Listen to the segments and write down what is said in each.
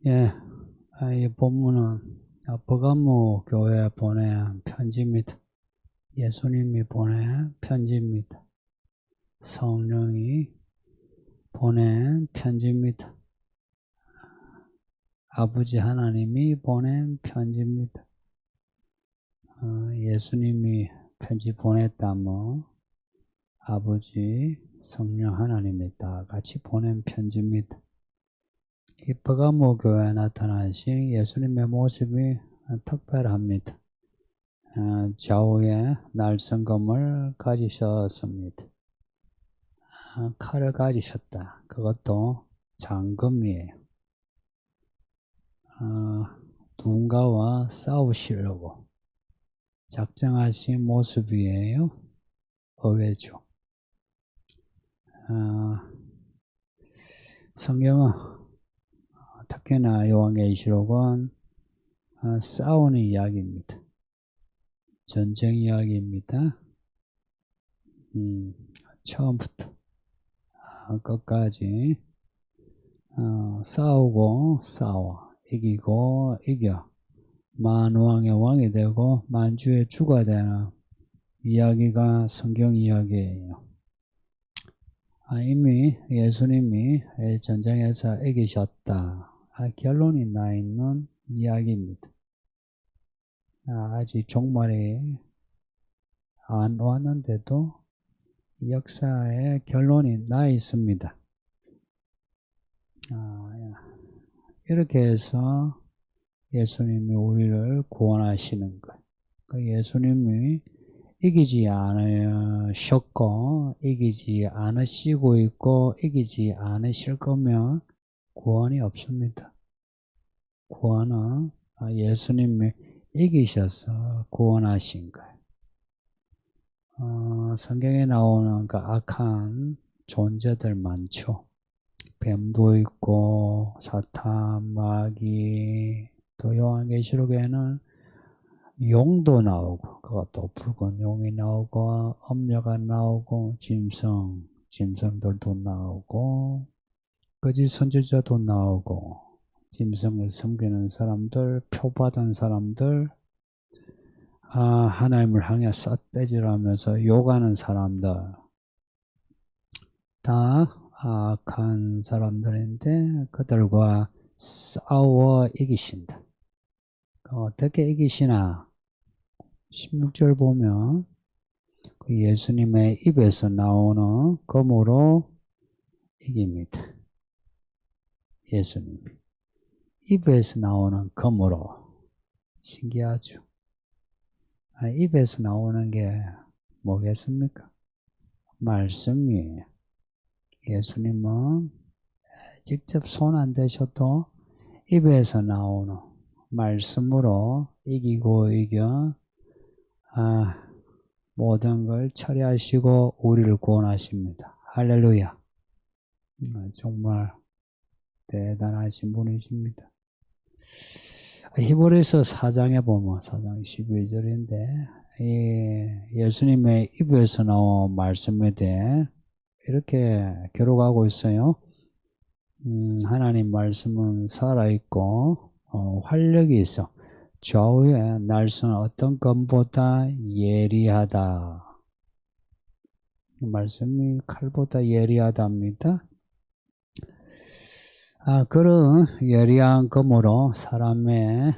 예, 이 본문은 버가모 교회에 보낸 편지입니다. 예수님이 보낸 편지입니다. 성령이 보낸 편지입니다. 아버지 하나님이 보낸 편지입니다. 예수님이 편지 보냈다면 아버지, 성령 하나님이 다 같이 보낸 편지입니다. 이 버가모 교회에 나타나신 예수님의 모습이 특별합니다. 좌우에 날성검을 가지셨습니다. 칼을 가지셨다. 그것도 장검이에요. 누군가와 싸우시려고 작정하신 모습이에요. 의외죠. 성경은 특히나 요한계시록은 싸우는 이야기입니다. 전쟁 이야기입니다. 처음부터 끝까지 싸우고 싸워 이기고 이겨 만왕의 왕이 되고 만주의 주가 되는 이야기가 성경 이야기예요. 이미 예수님이 전쟁에서 이기셨다. 결론이 나 있는 이야기입니다. 아직 종말이 안 왔는데도 역사의 결론이 나 있습니다. 이렇게 해서 예수님이 우리를 구원하시는 것. 예수님이 이기지 않으셨고 이기지 않으시고 있고 이기지 않으실 거면 구원이 없습니다. 구원은 예수님이 이기셔서 구원하신 거예요. 성경에 나오는 그 악한 존재들 많죠. 뱀도 있고 사탄, 마귀, 또 요한계시록에는 용도 나오고 그것도 붉은 용이 나오고 엄녀가 나오고 짐승들도 나오고 거짓 선지자도 나오고 짐승을 섬기는 사람들, 표받은 사람들, 하나님을 향해 삿대질하면서 욕하는 사람들 다 악한 사람들인데 그들과 싸워 이기신다. 어떻게 이기시나? 16절 보면 예수님의 입에서 나오는 검으로 이깁니다. 예수님이 입에서 나오는 검으로. 신기하죠? 입에서 나오는 게 뭐겠습니까? 말씀이에요. 예수님은 직접 손 안 대셔도 입에서 나오는 말씀으로 이기고 이겨 모든 걸 처리하시고 우리를 구원하십니다. 할렐루야. 정말 대단하신 분이십니다. 히브리서 4장에 보면 4장 12절인데 예수님의 입에서 나온 말씀에 대해 이렇게 기록하고 있어요. 하나님 말씀은 살아있고 활력이 있어 좌우의 날선 어떤 검보다 예리하다. 말씀이 칼보다 예리하답니다. 그런 예리한 검으로 사람의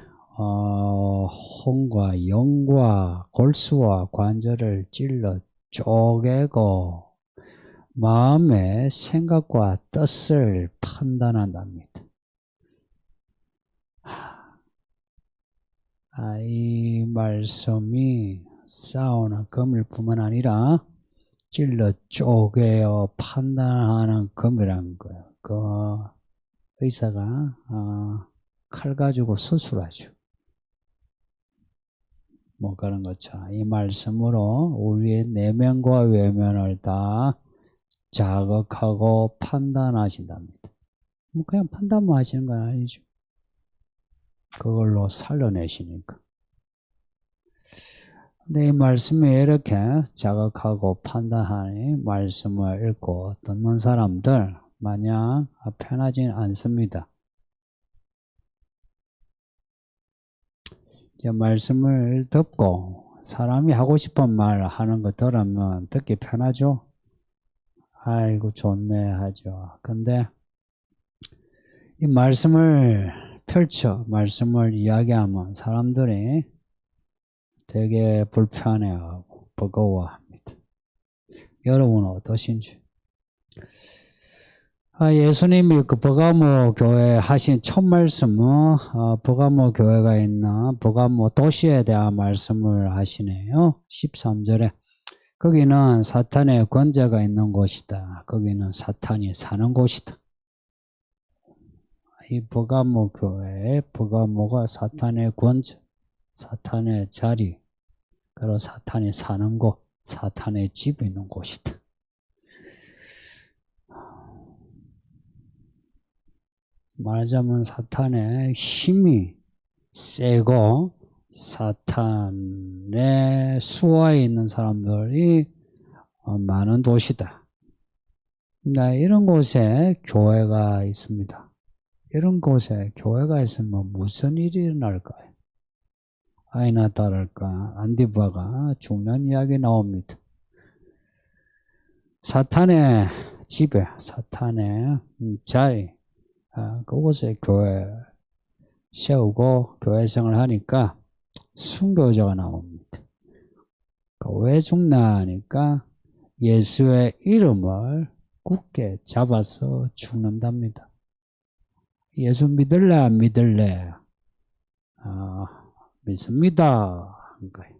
혼과 영과 골수와 관절을 찔러 쪼개고 마음의 생각과 뜻을 판단한답니다. 이 말씀이 싸우는 검일 뿐만 아니라 찔러 쪼개어 판단하는 검이라는 거예요. 그 의사가 칼 가지고 수술하죠. 뭐 그런 것처럼 이 말씀으로 우리의 내면과 외면을 다 자극하고 판단하신답니다. 뭐 그냥 판단만 하시는 건 아니죠. 그걸로 살려내시니까. 근데 이 말씀이 이렇게 자극하고 판단하니 말씀을 읽고 듣는 사람들 마냥 편하진 않습니다. 이제 말씀을 듣고 사람이 하고 싶은 말 하는 거 들으면 듣기 편하죠. 아이고 좋네 하죠. 근데 이 말씀을 펼쳐 말씀을 이야기하면 사람들이 되게 불편해하고 버거워합니다. 여러분은 어떠신지? 예수님이 그 버가모 교회 하신 첫 말씀은 버가모 교회가 있는 버가모 도시에 대한 말씀을 하시네요. 13절에 거기는 사탄의 권세가 있는 곳이다. 거기는 사탄이 사는 곳이다. 이 버가모 교회에 버가모가 사탄의 권세, 사탄의 자리, 그리고 사탄이 사는 곳, 사탄의 집이 있는 곳이다. 말하자면 사탄의 힘이 세고 사탄의 수하에 있는 사람들이 많은 도시다. 이런 곳에 교회가 있습니다. 이런 곳에 교회가 있으면 무슨 일이 일어날까요? 아이나 다를까 안디바가 중요한 이야기 나옵니다. 사탄의 집에, 사탄의 자리, 그곳에 교회 세우고 교회생활 하니까 순교자가 나옵니다. 왜 죽나 하니까 예수의 이름을 굳게 잡아서 죽는답니다. 예수 믿을래 안 믿을래? 믿습니다. 한 거예요.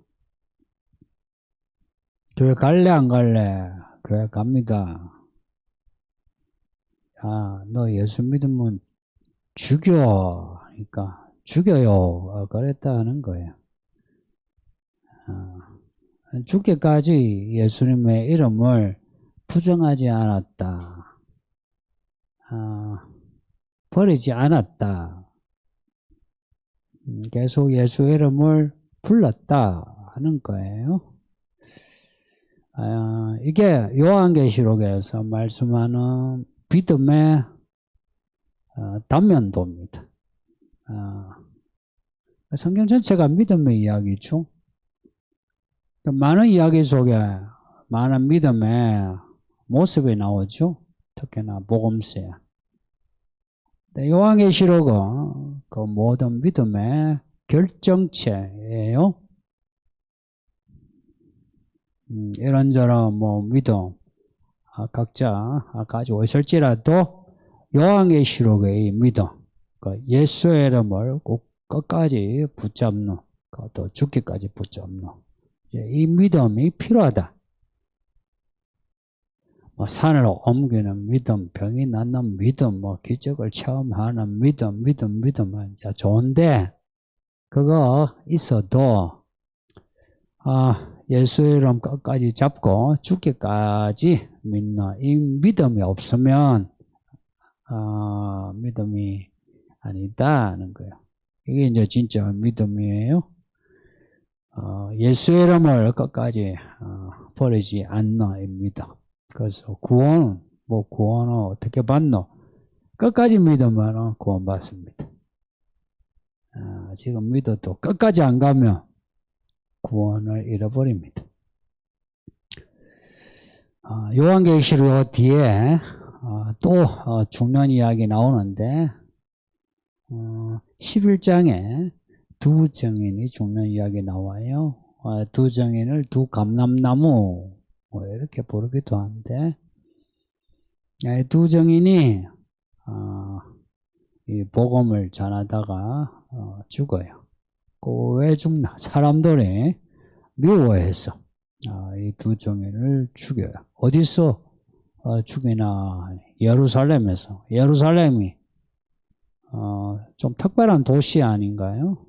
교회 갈래 안 갈래? 교회 갑니다. 너 예수 믿으면 죽여. 그러니까 죽여요. 그랬다는 거예요. 죽기까지 예수님의 이름을 부정하지 않았다. 버리지 않았다. 계속 예수 이름을 불렀다 하는 거예요. 이게 요한계시록에서 말씀하는 믿음의 단면도입니다. 성경 전체가 믿음의 이야기죠. 많은 이야기 속에 많은 믿음의 모습이 나오죠. 특히나 복음서에. 요한계시록은 그 모든 믿음의 결정체예요. 이런저런 믿음 각자 가지고 있을지라도 요한계시록의 믿음, 예수의 이름을 꼭 끝까지 붙잡는, 또 죽기까지 붙잡는 이 믿음이 필요하다. 산을 옮기는 믿음, 병이 낫는 믿음, 기적을 체험하는 믿음 좋은데 그거 있어도 예수의 이름 끝까지 잡고 죽기까지 믿는 이 믿음이 없으면 믿음이 아니다는 거예요. 이게 이제 진짜 믿음이에요. 예수의 이름을 끝까지 버리지 않는 입니다. 그래서 구원은 어떻게 받노? 끝까지 믿으면 구원받습니다. 지금 믿어도 끝까지 안 가면 구원을 잃어버립니다. 요한계시록 뒤에 또 중요한 이야기 나오는데 11장에 두 증인이 중요한 이야기 나와요. 두 증인을 두 감람나무 이렇게 부르기도 하는데 두 증인이 이 복음을 전하다가 죽어요. 왜 죽나? 사람들이 미워해서 이 두 증인을 죽여요. 어디서 죽이나? 예루살렘에서. 예루살렘이 좀 특별한 도시 아닌가요?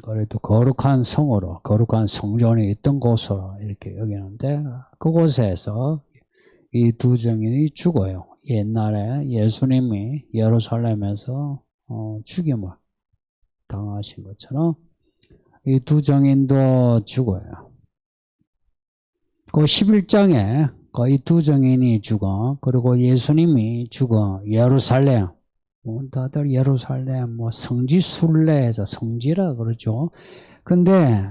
그래도 거룩한 성으로, 거룩한 성전이 있던 곳으로 이렇게 여기는데 그곳에서 이 두 증인이 죽어요. 옛날에 예수님이 예루살렘에서 죽임을 당하신 것처럼 이 두 증인도 죽어요. 그 11장에 이 두 증인이 죽어, 그리고 예수님이 죽어 예루살렘 다들 예루살렘 성지 순례해서 성지라 그러죠. 근데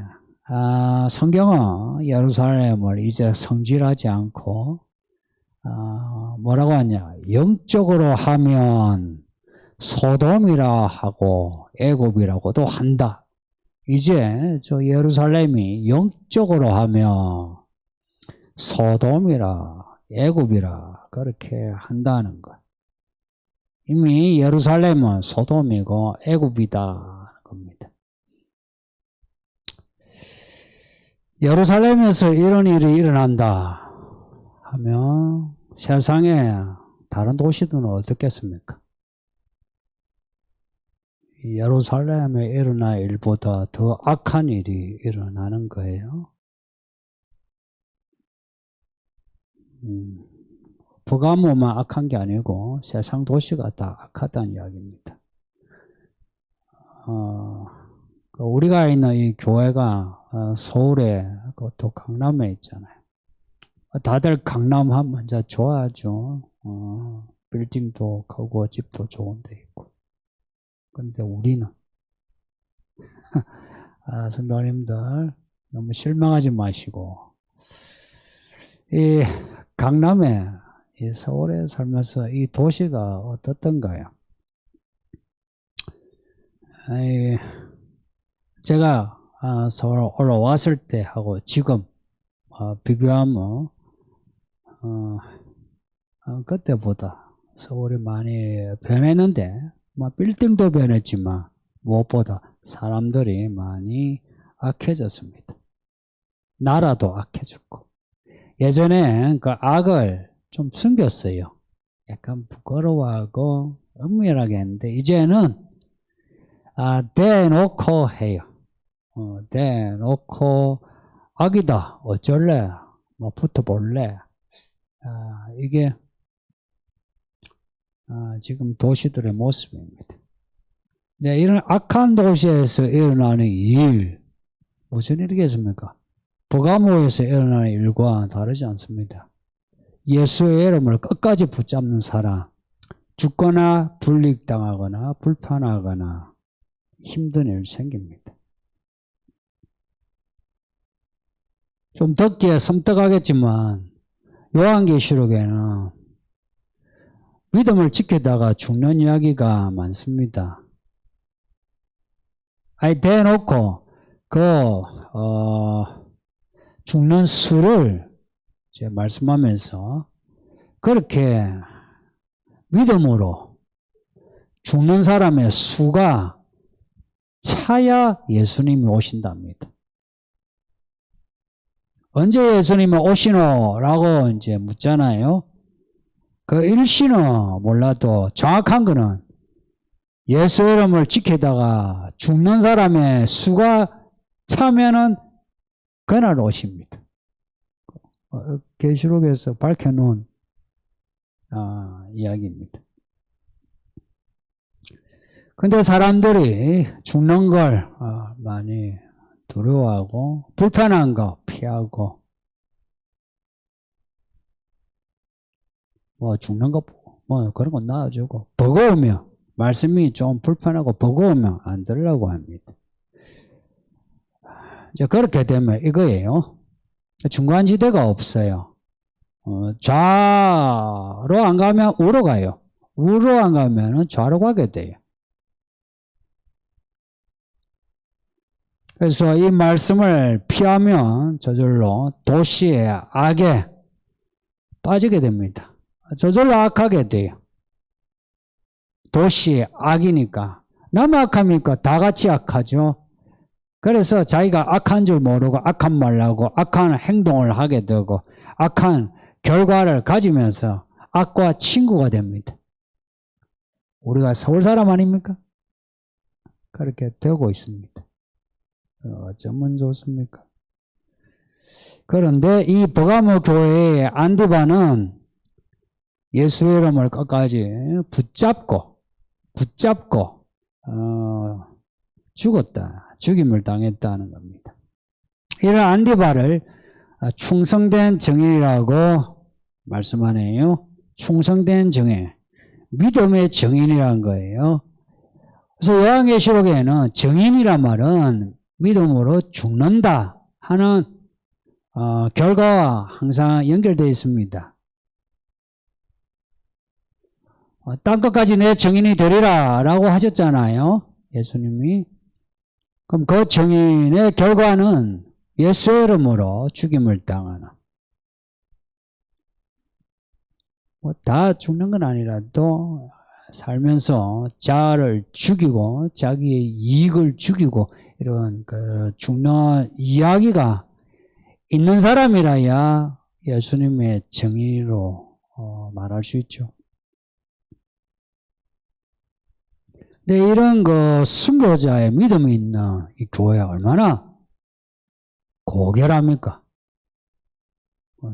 성경은 예루살렘을 이제 성지하지 않고 뭐라고 하냐, 영적으로 하면 소돔이라 하고 애굽이라고도 한다. 이제 저 예루살렘이 영적으로 하면 소돔이라 애굽이라 그렇게 한다는 것. 이미 예루살렘은 소돔이고 애굽이다 겁니다. 예루살렘에서 이런 일이 일어난다 하면 세상에 다른 도시들은 어떻겠습니까? 예루살렘에 일어날 일보다 더 악한 일이 일어나는 거예요. 버가모만 악한 게 아니고 세상 도시가 다 악하다는 이야기입니다. 우리가 있는 이 교회가 서울에 또 강남에 있잖아요. 다들 강남 하면 이제 좋아하죠. 빌딩도 크고 집도 좋은 데 있고. 근데 우리는 성도님들 너무 실망하지 마시고 이 강남에 이 서울에 살면서 이 도시가 어떻던가요? 제가 서울 올라왔을 때 하고 지금 비교하면 그때보다 서울이 많이 변했는데 빌딩도 변했지만 무엇보다 사람들이 많이 악해졌습니다. 나라도 악해졌고 예전에 그 악을 좀 숨겼어요. 약간 부끄러워하고 은밀하게 했는데 이제는 대놓고 해요. 대놓고 악이다 어쩔래 붙어볼래. 이게 지금 도시들의 모습입니다. 네, 이런 악한 도시에서 일어나는 일 무슨 일이겠습니까? 버가모에서 일어나는 일과 다르지 않습니다. 예수의 이름을 끝까지 붙잡는 사람, 죽거나 불이익당하거나 불편하거나 힘든 일 생깁니다. 좀 듣기에 섬뜩하겠지만 요한계시록에는 믿음을 지키다가 죽는 이야기가 많습니다. 대놓고 죽는 수를 이제 말씀하면서 그렇게 믿음으로 죽는 사람의 수가 차야 예수님이 오신답니다. 언제 예수님이 오시노? 라고 이제 묻잖아요. 그 일시는 몰라도 정확한 거는 예수 이름을 지키다가 죽는 사람의 수가 차면은 그날 오십니다. 계시록에서 밝혀놓은 이야기입니다. 근데 사람들이 죽는 걸 많이 두려워하고 불편한 거 피하고 죽는 거 그런 거 놔주고 버거우면 말씀이 좀 불편하고 버거우면 안 들으려고 합니다. 이제 그렇게 되면 이거예요. 중간지대가 없어요. 좌로 안 가면 우로 가요. 우로 안 가면 좌로 가게 돼요. 그래서 이 말씀을 피하면 저절로 도시의 악에 빠지게 됩니다. 저절로 악하게 돼요. 도시의 악이니까. 나만 악합니까? 다 같이 악하죠. 그래서 자기가 악한 줄 모르고 악한 말을 하고 악한 행동을 하게 되고 악한 결과를 가지면서 악과 친구가 됩니다. 우리가 서울 사람 아닙니까? 그렇게 되고 있습니다. 어쩌면 좋습니까? 그런데 이 버가모 교회의 안디바는 예수의 이름을 끝까지 붙잡고 죽었다. 죽임을 당했다는 겁니다. 이런 안디바를 충성된 증인이라고 말씀하네요. 충성된 증인. 믿음의 증인이라는 거예요. 그래서 요한계시록에는 증인이란 말은 믿음으로 죽는다 하는 결과와 항상 연결되어 있습니다. 땅끝까지 내 증인이 되리라 라고 하셨잖아요. 예수님이. 그럼 그 증인의 결과는 예수의 이름으로 죽임을 당하는. 다 죽는 건 아니라도 살면서 자아를 죽이고 자기의 이익을 죽이고 이런 그 죽는 이야기가 있는 사람이라야 예수님의 증인으로 말할 수 있죠. 근데 이런 그 순교자의 믿음이 있는 이 교회가 얼마나 고결합니까?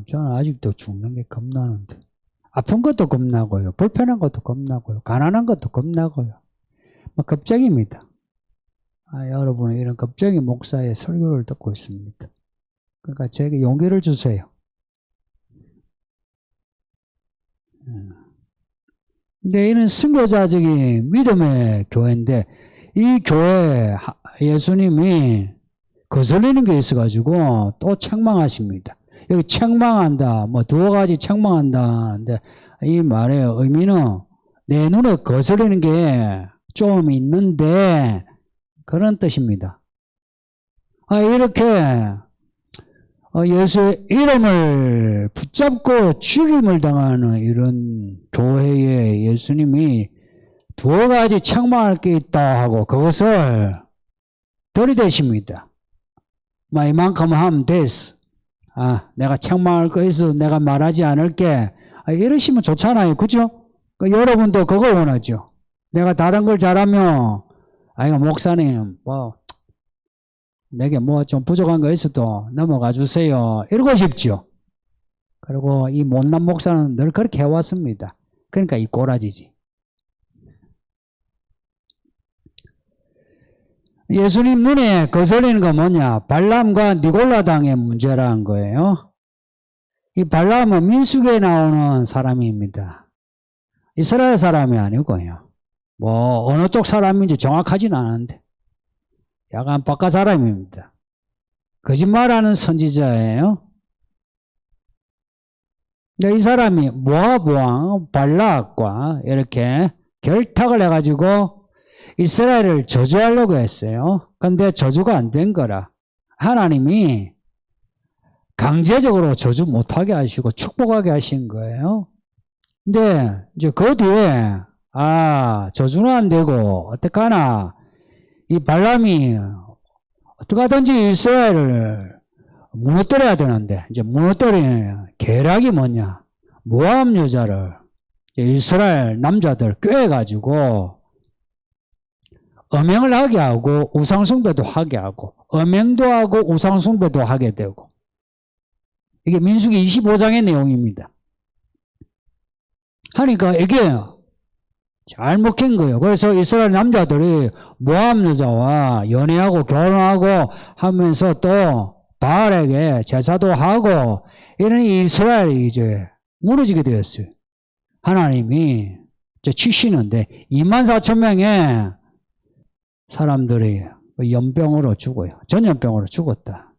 저는 아직도 죽는 게 겁나는데. 아픈 것도 겁나고요. 불편한 것도 겁나고요. 가난한 것도 겁나고요. 겁쟁입니다. 여러분은 이런 겁쟁이 목사의 설교를 듣고 있습니다. 그러니까 제게 용기를 주세요. 근데 이런 순교자적인 믿음의 교회인데 이 교회 예수님이 거슬리는 게 있어가지고 또 책망하십니다. 여기 책망한다, 뭐 두어 가지 책망한다는데 이 말의 의미는 내 눈에 거슬리는 게 좀 있는데 그런 뜻입니다. 이렇게 예수의 이름을 붙잡고 죽임을 당하는 이런 교회에 예수님이 두어 가지 책망할 게 있다 하고 그것을 들이대십니다. 이만큼 하면 됐어. 내가 책망할 거 있어. 내가 말하지 않을게. 이러시면 좋잖아요. 그죠? 여러분도 그거 원하죠. 내가 다른 걸 잘하면, 목사님, 내게 좀 부족한 거 있어도 넘어가 주세요. 이러고 싶죠. 그리고 이 못난 목사는 늘 그렇게 해왔습니다. 그러니까 이 꼬라지지. 예수님 눈에 거슬리는 건 뭐냐? 발람과 니골라당의 문제라는 거예요. 이 발람은 민수기에 나오는 사람입니다. 이스라엘 사람이 아니고요. 어느 쪽 사람인지 정확하지는 않은데 약간 바깥 사람입니다. 거짓말하는 선지자예요. 근데 이 사람이 모압 왕 발락과 이렇게 결탁을 해가지고 이스라엘을 저주하려고 했어요. 근데 저주가 안 된 거라. 하나님이 강제적으로 저주 못하게 하시고 축복하게 하신 거예요. 근데 이제 그 뒤에 저주는 안 되고 어떡하나 이 발람이 어떡하든지 이스라엘을 무너뜨려야 되는데 이제 무너뜨리는 계략이 뭐냐? 모압 여자를 이스라엘 남자들 꾀해가지고 음행을 하게 하고 우상숭배도 하게 하고 음행도 하고 우상숭배도 하게 되고 이게 민수기 25장의 내용입니다. 하니까 이게 잘 먹힌 거예요. 그래서 이스라엘 남자들이 모압 여자와 연애하고 결혼하고 하면서 또 바알에게 제사도 하고 이런 이스라엘이 이제 무너지게 되었어요. 하나님이 이제 치시는데 24,000명의 사람들이 연병으로 죽어요. 전염병으로 죽었다.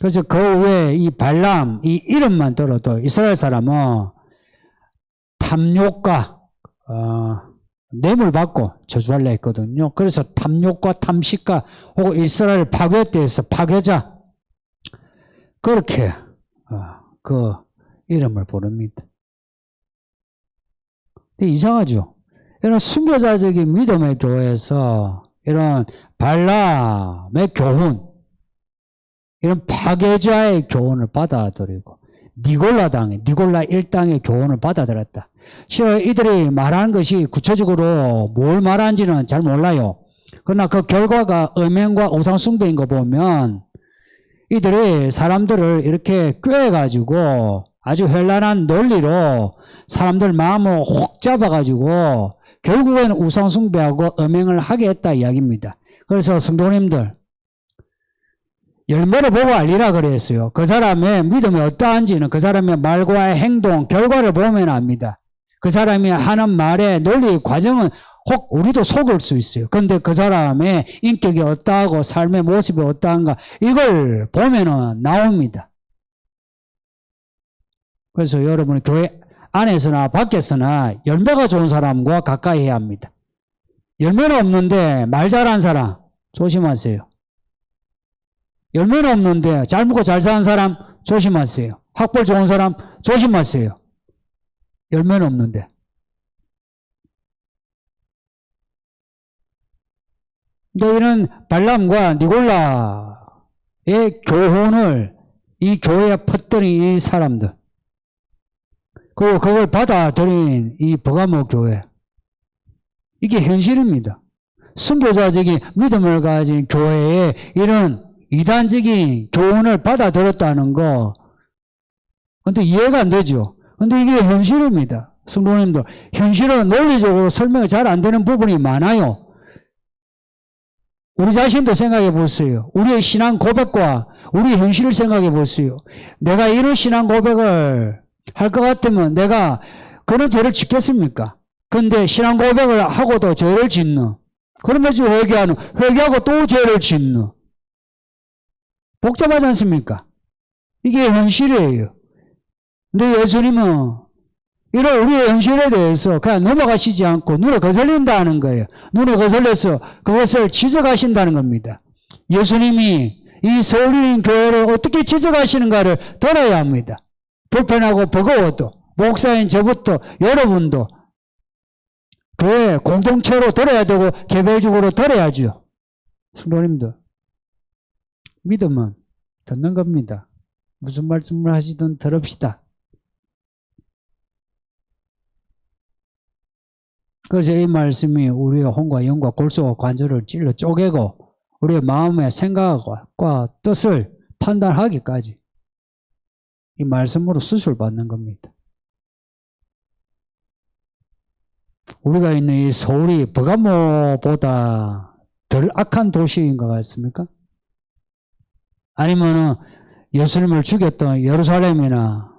그래서 그 후에 이 발람, 이 이름만 들어도 이스라엘 사람은 탐욕과 뇌물 받고 저주하려 했거든요. 그래서 탐욕과 탐식과 혹은 이스라엘 파괴대에서 파괴자 그렇게 그 이름을 부릅니다. 근데 이상하죠. 이런 순교자적인 믿음의 교회에서 이런 발람의 교훈, 이런 파괴자의 교훈을 받아들이고 니골라 1당의 교훈을 받아들였다. 실은 이들이 말하는 것이 구체적으로 뭘 말하는지는 잘 몰라요. 그러나 그 결과가 음행과 우상숭배인 거 보면 이들이 사람들을 이렇게 꾀해가지고 아주 현란한 논리로 사람들 마음을 혹 잡아가지고 결국에는 우상숭배하고 음행을 하게 했다 이야기입니다. 그래서 성도님들, 열매를 보고 알리라 그랬어요. 그 사람의 믿음이 어떠한지는 그 사람의 말과 행동, 결과를 보면 압니다. 그 사람이 하는 말의 논리 과정은 혹 우리도 속을 수 있어요. 그런데 그 사람의 인격이 어떠하고 삶의 모습이 어떠한가 이걸 보면은 나옵니다. 그래서 여러분은 교회 안에서나 밖에서나 열매가 좋은 사람과 가까이 해야 합니다. 열매는 없는데 말 잘하는 사람 조심하세요. 열매는 없는데 잘 먹고 잘 사는 사람 조심하세요. 학벌 좋은 사람 조심하세요. 열매는 없는데. 근데 이런 발람과 니골라의 교훈을 이 교회에 퍼뜨린 이 사람들, 그리고 그걸 받아들인 이 버가모 교회, 이게 현실입니다. 순교자적인 믿음을 가진 교회에 이런 이단적인 교훈을 받아들였다는 거, 근데 이해가 안 되죠. 근데 이게 현실입니다. 성도님들, 현실은 논리적으로 설명이 잘 안 되는 부분이 많아요. 우리 자신도 생각해 보세요. 우리의 신앙 고백과 우리 현실을 생각해 보세요. 내가 이런 신앙 고백을 할 것 같으면 내가 그런 죄를 짓겠습니까? 근데 신앙 고백을 하고도 죄를 짓는. 그러면서 회개하고 또 죄를 짓는. 복잡하지 않습니까? 이게 현실이에요. 근데 예수님은 이런 우리의 현실에 대해서 그냥 넘어가시지 않고 눈에 거슬린다는 거예요. 눈에 거슬려서 그것을 지적하신다는 겁니다. 예수님이 이 서울인 교회를 어떻게 지적하시는가를 들어야 합니다. 불편하고 버거워도 목사인 저부터 여러분도 교회 공동체로 들어야 되고 개별적으로 들어야죠. 성도님들, 믿음은 듣는 겁니다. 무슨 말씀을 하시든 들읍시다. 그래서 이 말씀이 우리의 혼과 영과 골수와 관절을 찔러 쪼개고 우리의 마음의 생각과 뜻을 판단하기까지 이 말씀으로 수술받는 겁니다. 우리가 있는 이 서울이 버가모보다 덜 악한 도시인 것 같습니까? 아니면은 예수님을 죽였던 예루살렘이나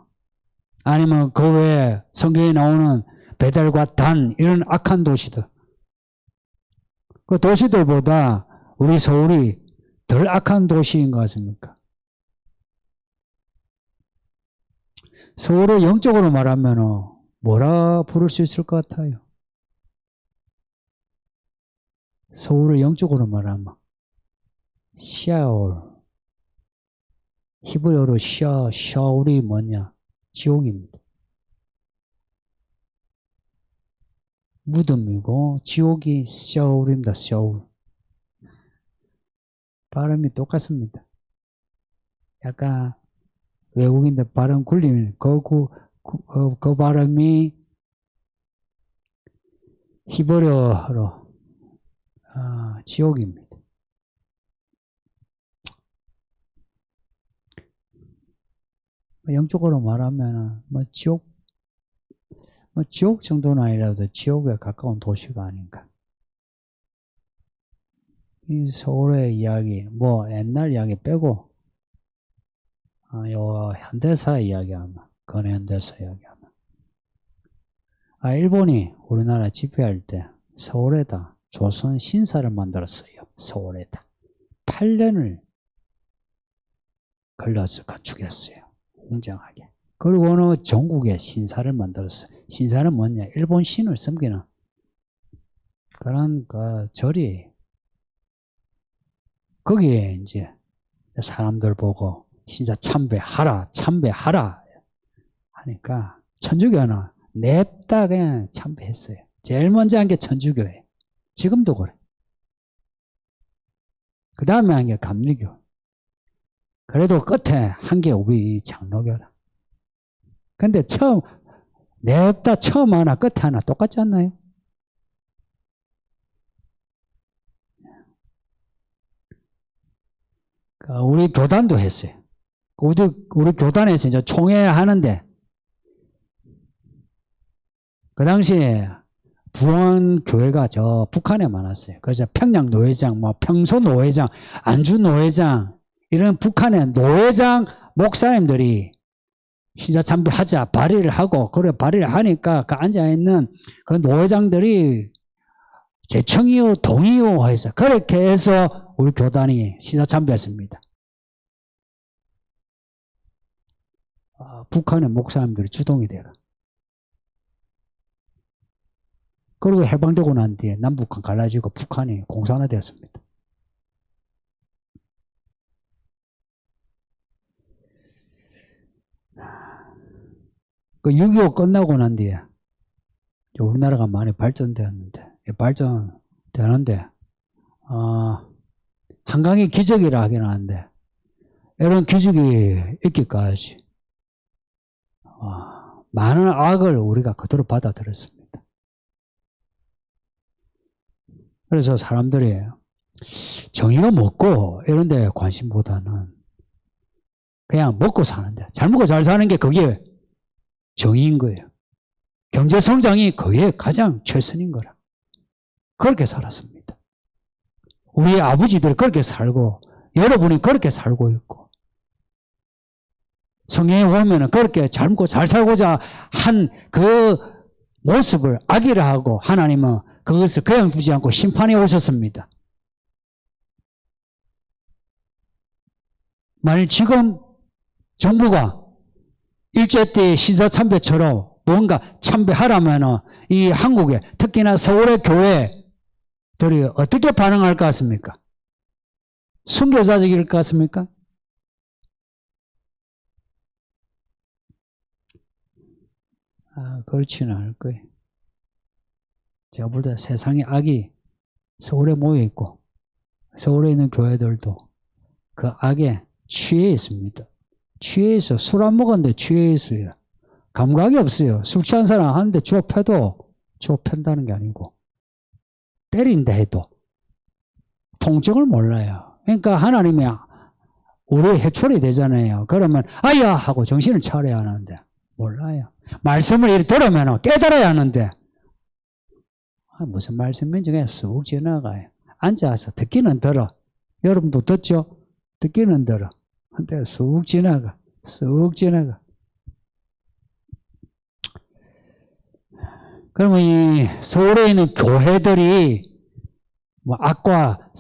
아니면 그 외에 성경에 나오는 베델과 단 이런 악한 도시들, 그 도시들보다 우리 서울이 덜 악한 도시인 것 같습니까? 서울을 영적으로 말하면 뭐라 부를 수 있을 것 같아요? 서울을 영적으로 말하면 샤올, 히브리어로 샤울이 뭐냐? 지옥입니다. 무덤이고 지옥이 샤울입니다. 샤울. 발음이 똑같습니다. 약간 외국인들 발음 굴리면 그 발음이 히브리어로 지옥입니다. 영적으로 말하면 지옥 정도는 아니라도 지옥에 가까운 도시가 아닌가. 이 서울의 이야기, 옛날 이야기 빼고, 요 현대사 이야기하면, 근현대사 이야기하면. 일본이 우리나라 지배할 때 서울에다 조선 신사를 만들었어요. 서울에다. 8년을 걸려서 건축했어요. 웅장하게. 그리고는 전국에 신사를 만들었어요. 신사는 뭐냐? 일본 신을 섬기는 그런 절이, 거기에 이제 사람들 보고 신사 참배하라 하니까 천주교는 냅다 그냥 참배했어요. 제일 먼저 한 게 천주교예요. 지금도 그래. 그 다음에 한 게 감리교. 그래도 끝에 한 게 우리 장로교다. 근데 냅다 처음 하나 끝에 하나 똑같지 않나요? 우리 교단도 했어요. 우리 교단에서 이제 총회 하는데, 그 당시에 부흥 교회가 저 북한에 많았어요. 그래서 평양 노회장, 평소 노회장, 안주 노회장, 이런 북한의 노회장 목사님들이 신사참배하자 발의를 하고, 그래 발의를 하니까 그 앉아있는 그 노회장들이 제청이요 동의요 해서 그렇게 해서 우리 교단이 신사참배했습니다. 북한의 목사님들이 주동이 되라. 그리고 해방되고 난 뒤에 남북한 갈라지고 북한이 공산화되었습니다. 그 6.25 끝나고 난 뒤에 우리나라가 많이 발전되었는데, 한강의 기적이라 하긴 하는데, 이런 기적이 있기까지 많은 악을 우리가 그대로 받아들였습니다. 그래서 사람들이 정의가 먹고 이런 데 관심보다는 그냥 먹고 사는데, 잘 먹고 잘 사는 게 그게 정의인 거예요. 경제성장이 그게 가장 최선인 거라. 그렇게 살았습니다. 우리 아버지들이 그렇게 살고, 여러분이 그렇게 살고 있고, 성경에 보면은 그렇게 잘 먹고 잘 살고자 한 그 모습을 악이라 하고, 하나님은 그것을 그냥 두지 않고 심판해 오셨습니다. 만일 지금 정부가 일제 때 신사참배처럼 뭔가 참배하라면 이 한국에, 특히나 서울의 교회들이 어떻게 반응할 것 같습니까? 순교자적일 것 같습니까? 그렇지는 않을 거예요. 제가 볼 때 세상의 악이 서울에 모여 있고, 서울에 있는 교회들도 그 악에 취해 있습니다. 취해 있어. 술 안 먹었는데 취해 있어요. 감각이 없어요. 술 취한 사람 하는데 주워 패도 주워 팬다는 게 아니고, 때린다 해도 통증을 몰라요. 그러니까 하나님이 우리의 해초리 되잖아요. 그러면 아야 하고 정신을 차려야 하는데 몰라요. 말씀을 이렇게 들으면 깨달아야 하는데, 무슨 말씀인지 그냥 쑥 지나가요. 앉아서 듣기는 들어. 여러분도 듣죠? 듣기는 들어. 근데 쑥 지나가. 쑥 지나가. 그러면 이 서울에 있는 교회들이 뭐 악과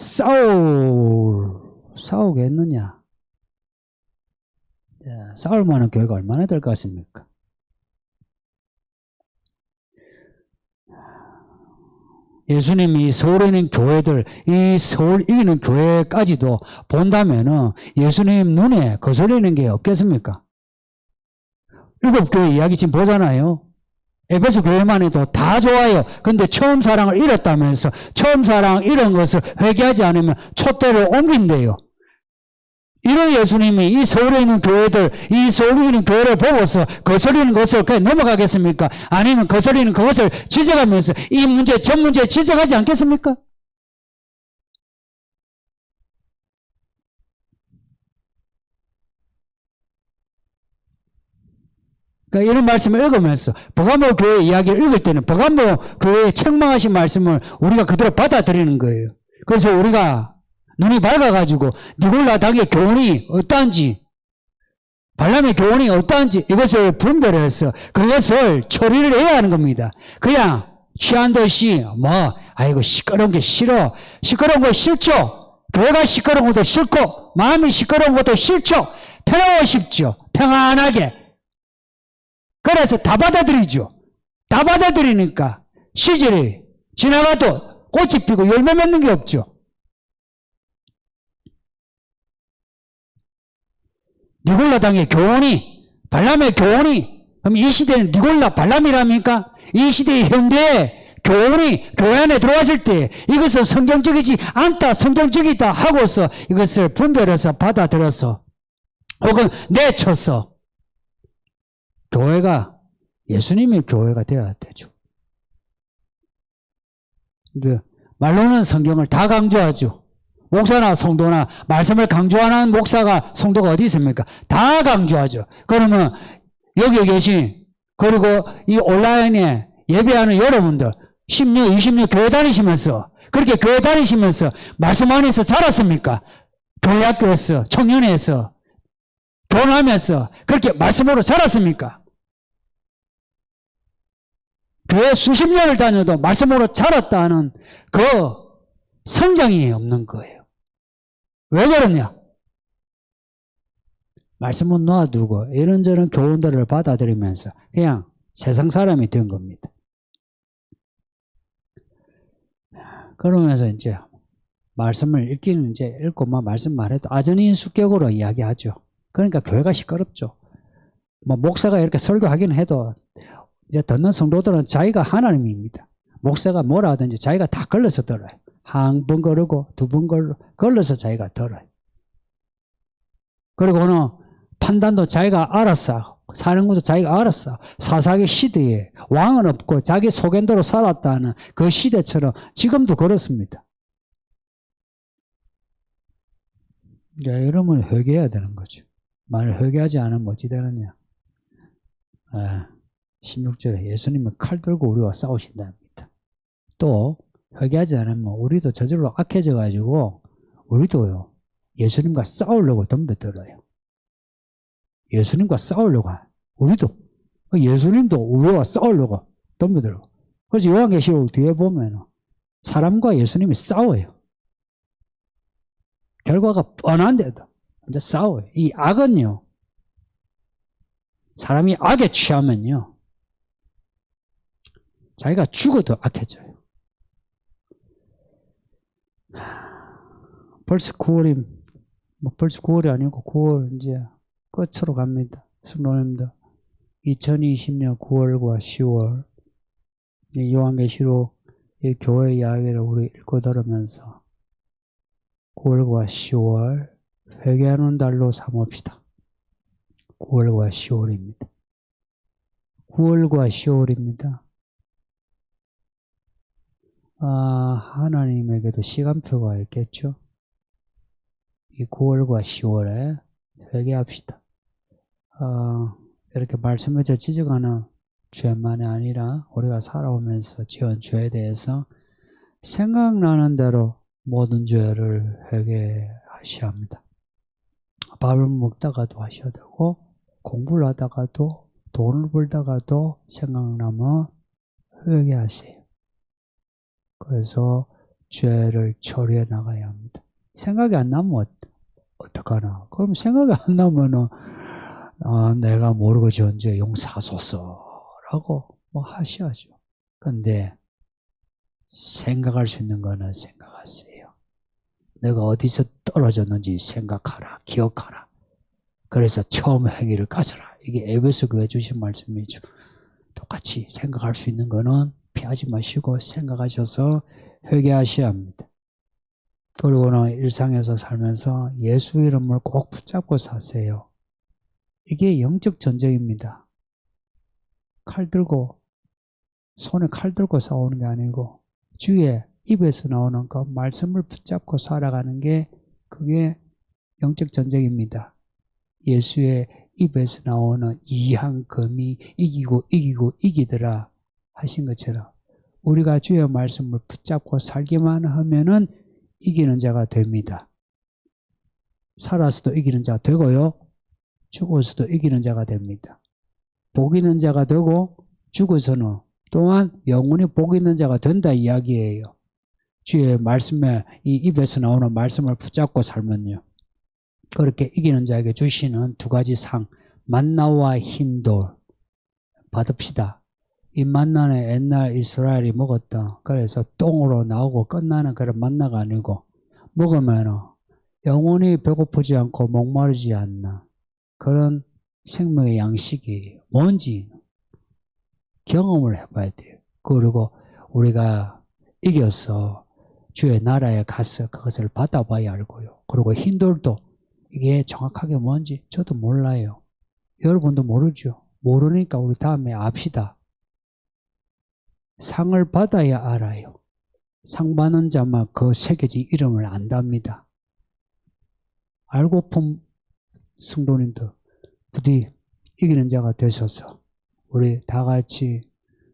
싸우겠느냐? 싸울 만한 교회가 얼마나 될 것 같습니까? 예수님이 서울에 있는 교회들, 이 서울 이기는 교회까지도 본다면은 예수님 눈에 거슬리는 게 없겠습니까? 7교회 이야기 지금 보잖아요. 에베소 교회만 해도 다 좋아요. 근데 처음 사랑을 잃었다면서, 처음 사랑 잃은 것을 회개하지 않으면 촛대를 옮긴대요. 이런 예수님이 이 서울에 있는 교회들, 이 서울에 있는 교회를 보고서 거스리는 것을 그냥 넘어가겠습니까? 아니면 거스리는 그것을 지적하면서 이 문제, 저 문제 지적하지 않겠습니까? 그러니까 이런 말씀을 읽으면서 버가모 교회 이야기를 읽을 때는 버가모 교회의 책망하신 말씀을 우리가 그대로 받아들이는 거예요. 그래서 우리가 눈이 밝아가지고 니골라 당의 교훈이 어떠한지, 발람의 교훈이 어떠한지 이것을 분별해서 그것을 처리를 해야 하는 겁니다. 그냥 취한 듯이 아이고 시끄러운 게 싫어. 시끄러운 거 싫죠. 교회가 시끄러운 것도 싫고 마음이 시끄러운 것도 싫죠. 편하고 싶죠. 평안하게. 그래서 다 받아들이죠. 다 받아들이니까 시절이 지나가도 꽃이 피고 열매 맺는 게 없죠. 니골라 당의 교훈이, 발람의 교훈이, 그럼 이 시대는 니골라 발람이랍니까? 이 시대의 현대의 교훈이 교회 안에 들어왔을 때 이것은 성경적이지 않다, 성경적이다 하고서 이것을 분별해서 받아들여서 혹은 내쳐서 교회가 예수님의 교회가 되어야 되죠. 말로는 성경을 다 강조하죠. 목사나 성도나 말씀을 강조하는 목사가 성도가 어디 있습니까? 다 강조하죠. 그러면 여기 계신, 그리고 이 온라인에 예배하는 여러분들 10년, 20년 교회 다니시면서, 그렇게 교회 다니시면서 말씀 안에서 자랐습니까? 교회 학교에서, 청년회에서, 교남에서 그렇게 말씀으로 자랐습니까? 교회 수십 년을 다녀도 말씀으로 자랐다는 그 성장이 없는 거예요. 왜 그러냐? 말씀은 놔두고 이런저런 교훈들을 받아들이면서 그냥 세상 사람이 된 겁니다. 그러면서 이제 말씀을 읽기는 이제 읽고만 말씀만 해도 아전인수격으로 이야기하죠. 그러니까 교회가 시끄럽죠. 뭐 목사가 이렇게 설교하기는 해도 이제 듣는 성도들은 자기가 하나님입니다. 목사가 뭐라 하든지 자기가 다 걸러서 들어요. 한 번 걸고 두 번 걸러서 자기가 들어요. 그리고는 판단도 자기가 알았어. 사는 것도 자기가 알았어. 사사기 시대에 왕은 없고 자기 소견대로 살았다는 그 시대처럼 지금도 그렇습니다. 이러면 회개해야 되는 거죠. 만일 회개하지 않으면 어찌 되느냐. 16절에 예수님은 칼 들고 우리와 싸우신답니다. 또 회개하지 않으면 우리도 저절로 악해져 가지고 우리도요 예수님과 싸우려고 덤벼들어요. 예수님과 싸우려고 우리도 예수님도 우리와 싸우려고 덤벼들어. 그래서 요한계시록 뒤에 보면 사람과 예수님이 싸워요. 결과가 뻔한데도 이제 싸워요. 이 악은요 사람이 악에 취하면요 자기가 죽어도 악해져요. 벌써 9월이 벌써 9월이 아니고 9월 이제 끝으로 갑니다. 성도님들 2020년 9월과 10월 이 요한계시록 이 교회 이야기를 우리 읽고 들으면서 9월과 10월 회개하는 달로 삼읍시다. 9월과 10월입니다. 9월과 10월입니다. 하나님에게도 시간표가 있겠죠. 이 9월과 10월에 회개합시다. 이렇게 말씀에서 지적하는 죄만이 아니라 우리가 살아오면서 지은 죄에 대해서 생각나는 대로 모든 죄를 회개하셔야 합니다. 밥을 먹다가도 하셔야 되고 공부를 하다가도 돈을 벌다가도 생각나면 회개하세요. 그래서 죄를 처리해 나가야 합니다. 생각이 안 나면 어떡하나. 그럼 생각이 안 나면은 내가 모르고 지은 죄 용서하소서라고 뭐 하셔야죠. 근데 생각할 수 있는 거는 생각하세요. 내가 어디서 떨어졌는지 생각하라. 기억하라. 그래서 처음 회개를 가져라. 이게 에베소 교회 주신 말씀이죠. 똑같이 생각할 수 있는 거는 피하지 마시고 생각하셔서 회개하셔야 합니다. 그리고는 일상에서 살면서 예수 이름을 꼭 붙잡고 사세요. 이게 영적 전쟁입니다. 칼 들고 손에 칼 들고 싸우는 게 아니고 주의 입에서 나오는 그 말씀을 붙잡고 살아가는 게 그게 영적 전쟁입니다. 예수의 입에서 나오는 이한 금이 이기고 이기더라 하신 것처럼 우리가 주의 말씀을 붙잡고 살기만 하면은 이기는 자가 됩니다. 살아서도 이기는 자가 되고요. 죽어서도 이기는 자가 됩니다. 복 있는 자가 되고 죽어서는 또한 영원히 복 있는 자가 된다 이야기예요. 주의 말씀에 이 입에서 나오는 말씀을 붙잡고 살면요. 그렇게 이기는 자에게 주시는 두 가지 상, 만나와 흰돌 받읍시다. 이 만나는 옛날 이스라엘이 먹었던 그래서 똥으로 나오고 끝나는 그런 만나가 아니고 먹으면 영원히 배고프지 않고 목마르지 않는 그런 생명의 양식이 뭔지 경험을 해봐야 돼요. 그리고 우리가 이겨서 주의 나라에 가서 그것을 받아봐야 알고요. 그리고 흰돌도 이게 정확하게 뭔지 저도 몰라요. 여러분도 모르죠. 모르니까 우리 다음에 압시다. 상을 받아야 알아요. 상 받는 자만 그 새겨진 이름을 안답니다. 알고픈 성도님들 부디 이기는 자가 되셔서 우리 다 같이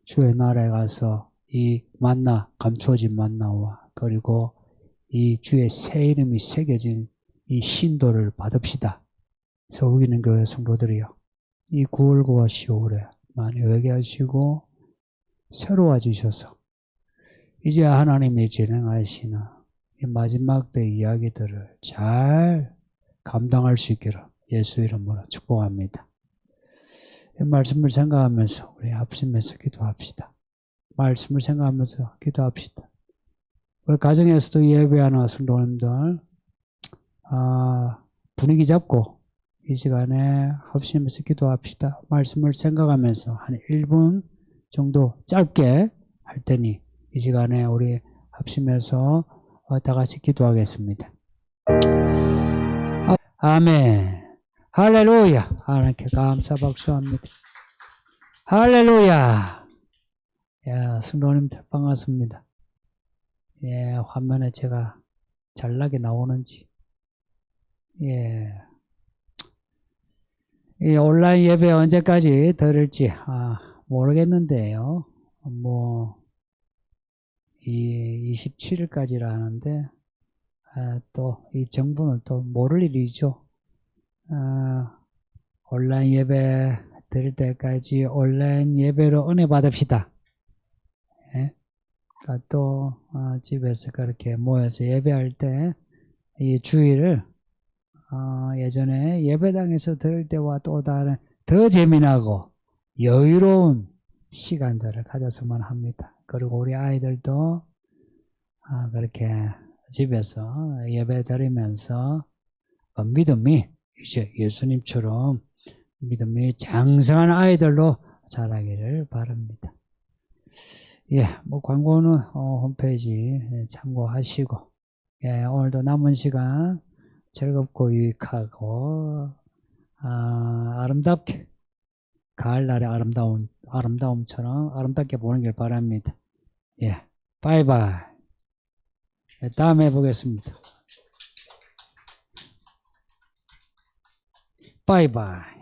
주의 나라에 가서 이 만나 감추어진 만나와 그리고 이 주의 새 이름이 새겨진 이 신도를 받읍시다. 서울기는 교회 성도들이요. 이 9월과 10월에 많이 회개하시고 새로워지셔서 이제 하나님이 진행하시는 이 마지막 때 이야기들을 잘 감당할 수 있기를 예수 이름으로 축복합니다. 이 말씀을 생각하면서 우리 합심해서 기도합시다. 말씀을 생각하면서 기도합시다. 우리 가정에서도 예배하는 성도님들 분위기 잡고 이 시간에 합심해서 기도합시다. 말씀을 생각하면서 한 1분 정도 짧게 할 테니 이 시간에 우리 합심해서 다 같이 기도하겠습니다. 아멘. 할렐루야. 하나님께 감사 박수합니다. 할렐루야. 야, 성도님들 반갑습니다. 예, 화면에 제가 잘나게 나오는지. 예. 이 온라인 예배 언제까지 들을지 모르겠는데요. 이 27일까지라는데 또 이 정부는 또 모를 일이죠. 온라인 예배 드릴 때까지 온라인 예배로 은혜 받읍시다. 예? 그러니까 또 집에서 그렇게 모여서 예배할 때 이 주의를 예전에 예배당에서 들을 때와 또 다른 더 재미나고 여유로운 시간들을 가졌으면 합니다. 그리고 우리 아이들도 그렇게 집에서 예배 드리면서 믿음이 이제 예수님처럼 믿음이 장성한 아이들로 자라기를 바랍니다. 예, 광고는 홈페이지 참고하시고, 예, 오늘도 남은 시간 즐겁고 유익하고 아름답게 가을날의 아름다움처럼 아름답게 보내길 바랍니다. 예, 바이바이. 예, 다음에 보겠습니다. 바이바이.